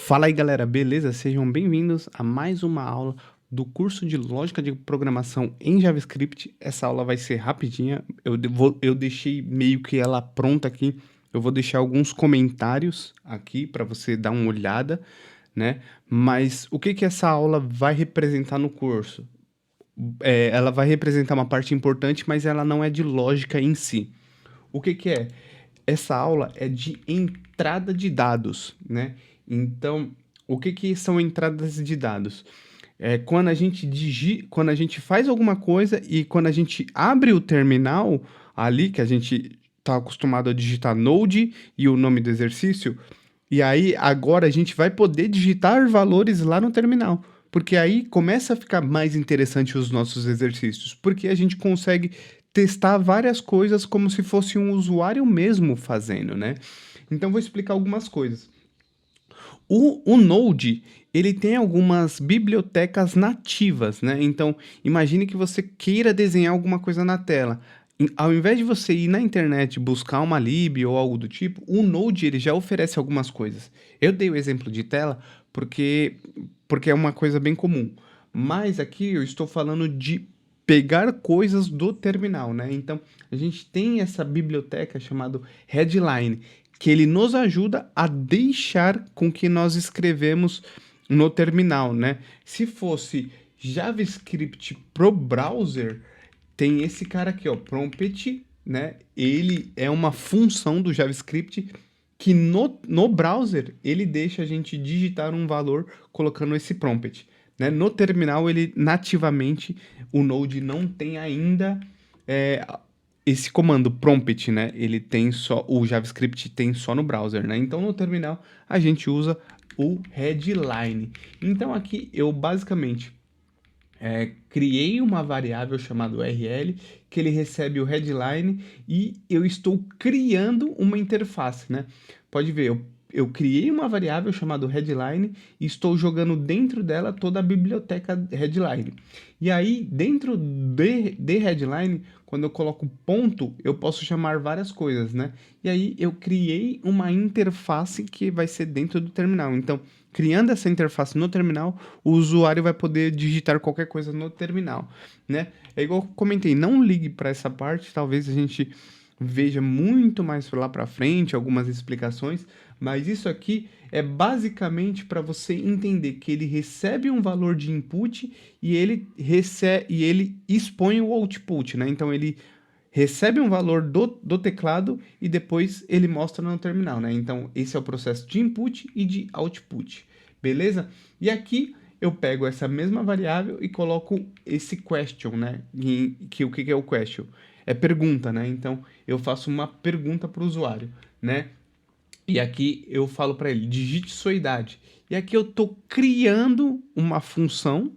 Fala aí galera, beleza? Sejam bem-vindos a mais uma aula do curso de Lógica de Programação em JavaScript. Essa aula vai ser rapidinha, eu deixei meio que ela pronta aqui. Eu vou deixar alguns comentários aqui para você dar uma olhada, né? Mas o que que essa aula vai representar no curso? Ela vai representar uma parte importante, mas ela não é de lógica em si. O que que é? Essa aula é de entrada de dados, né? Então, o que que são entradas de dados? É quando a gente faz alguma coisa e quando a gente abre o terminal ali, que a gente está acostumado a digitar Node e o nome do exercício, e aí agora a gente vai poder digitar valores lá no terminal. Porque aí começa a ficar mais interessante os nossos exercícios, porque a gente consegue testar várias coisas como se fosse um usuário mesmo fazendo, né? Então vou explicar algumas coisas. O Node, ele tem algumas bibliotecas nativas, né? Então, imagine que você queira desenhar alguma coisa na tela. Ao invés de você ir na internet buscar uma lib ou algo do tipo, o Node ele já oferece algumas coisas. Eu dei o exemplo de tela porque é uma coisa bem comum. Mas aqui eu estou falando de pegar coisas do terminal, né? Então, a gente tem essa biblioteca chamada Headline, que ele nos ajuda a deixar com que nós escrevemos no terminal, né? Se fosse JavaScript pro browser, tem esse cara aqui, ó, prompt, né? Ele é uma função do JavaScript que no browser ele deixa a gente digitar um valor colocando esse prompt, né? No terminal ele nativamente o Node não tem ainda é, esse comando prompt, né? Ele tem só o JavaScript tem só no browser, né? Então no terminal a gente usa o headline. Então aqui eu basicamente criei uma variável chamada URL que ele recebe o headline e eu estou criando uma interface, né? Pode ver, eu criei uma variável chamada headline e estou jogando dentro dela toda a biblioteca headline. E aí, dentro de headline, quando eu coloco ponto, eu posso chamar várias coisas, né? E aí eu criei uma interface que vai ser dentro do terminal. Então, criando essa interface no terminal, o usuário vai poder digitar qualquer coisa no terminal, né? É igual eu comentei, não ligue para essa parte, talvez a gente veja muito mais lá para frente algumas explicações, mas isso aqui é basicamente para você entender que ele recebe um valor de input e ele expõe o output, né? Então ele recebe um valor do teclado e depois ele mostra no terminal, né? Então, esse é o processo de input e de output, beleza? E aqui eu pego essa mesma variável e coloco esse question, né? O que é o question? É pergunta, né? Então, eu faço uma pergunta para o usuário, né? E aqui eu falo para ele, digite sua idade. E aqui eu estou criando uma função,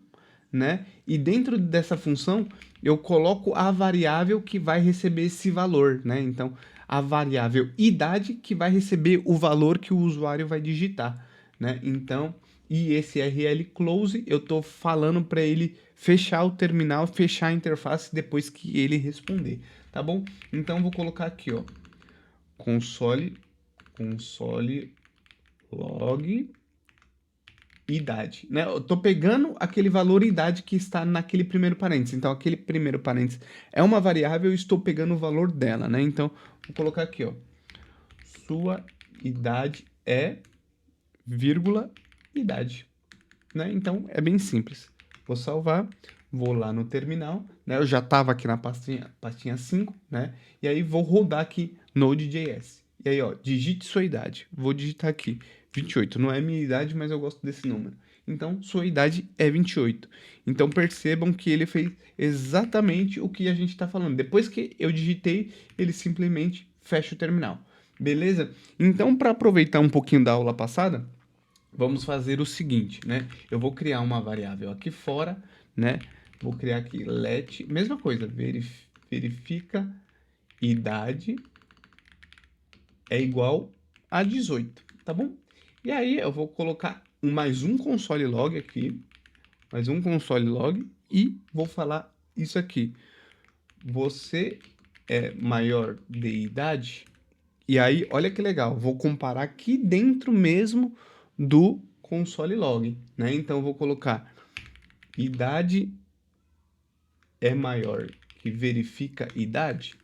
né? E dentro dessa função eu coloco a variável que vai receber esse valor, né? Então, a variável idade que vai receber o valor que o usuário vai digitar, né? Então, e esse rl close eu estou falando para ele fechar o terminal, fechar a interface depois que ele responder, tá bom? Então, vou colocar aqui, ó, console log idade, né? Eu tô pegando aquele valor idade que está naquele primeiro parênteses. Então, aquele primeiro parênteses é uma variável, eu estou pegando o valor dela, né? Então, vou colocar aqui, ó. Sua idade é vírgula idade, né? Então, é bem simples. Vou salvar, vou lá no terminal, né? Eu já estava aqui na pastinha 5, né? E aí vou rodar aqui Node.js. E aí, ó, digite sua idade. Vou digitar aqui 28. Não é minha idade, mas eu gosto desse número. Então, sua idade é 28. Então, percebam que ele fez exatamente o que a gente está falando. Depois que eu digitei, ele simplesmente fecha o terminal. Beleza? Então, para aproveitar um pouquinho da aula passada, vamos fazer o seguinte, né? Eu vou criar uma variável aqui fora, né? Vou criar aqui let, mesma coisa, verifica idade é igual a 18, tá bom? E aí eu vou colocar mais um console log aqui, mais um console log e vou falar isso aqui. Você é maior de idade? E aí, olha que legal, vou comparar aqui dentro mesmo do console log, né? Então eu vou colocar idade é maior que verifica idade,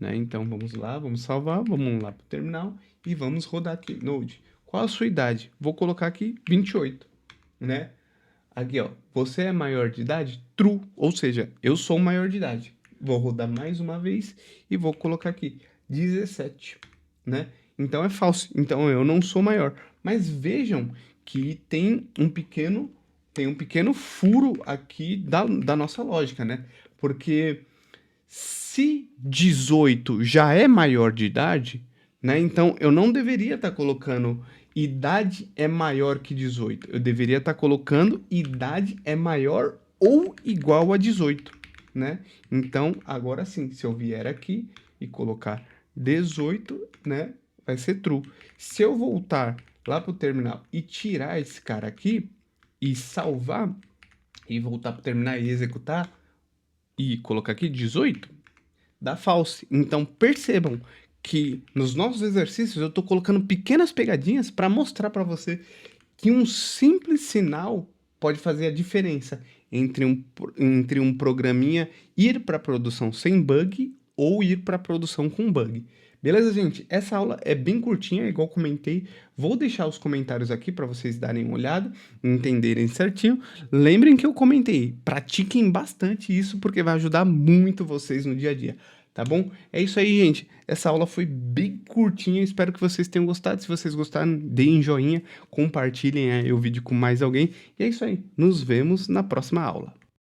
né? Então vamos lá, vamos salvar, vamos lá para o terminal e vamos rodar aqui, Node. Qual a sua idade? Vou colocar aqui 28, né? Aqui, ó, você é maior de idade? True, ou seja, eu sou maior de idade. Vou rodar mais uma vez e vou colocar aqui 17, né? Então é falso, então eu não sou maior. Mas vejam que tem um pequeno furo aqui da nossa lógica, né? Porque se 18 já é maior de idade, né? Então eu não deveria estar colocando idade é maior que 18. Eu deveria estar colocando idade é maior ou igual a 18, né? Então, agora sim, se eu vier aqui e colocar 18, né, vai ser true. Se eu voltar lá para o terminal e tirar esse cara aqui e salvar e voltar para o terminal e executar e colocar aqui 18, dá false. Então percebam que nos nossos exercícios eu estou colocando pequenas pegadinhas para mostrar para você que um simples sinal pode fazer a diferença entre um programinha ir para produção sem bug ou ir para produção com bug. Beleza, gente? Essa aula é bem curtinha, igual comentei. Vou deixar os comentários aqui para vocês darem uma olhada, entenderem certinho. Lembrem que eu comentei, pratiquem bastante isso porque vai ajudar muito vocês no dia a dia. Tá bom? É isso aí, gente. Essa aula foi bem curtinha, espero que vocês tenham gostado. Se vocês gostaram, deem joinha, compartilhem o vídeo com mais alguém. E é isso aí. Nos vemos na próxima aula.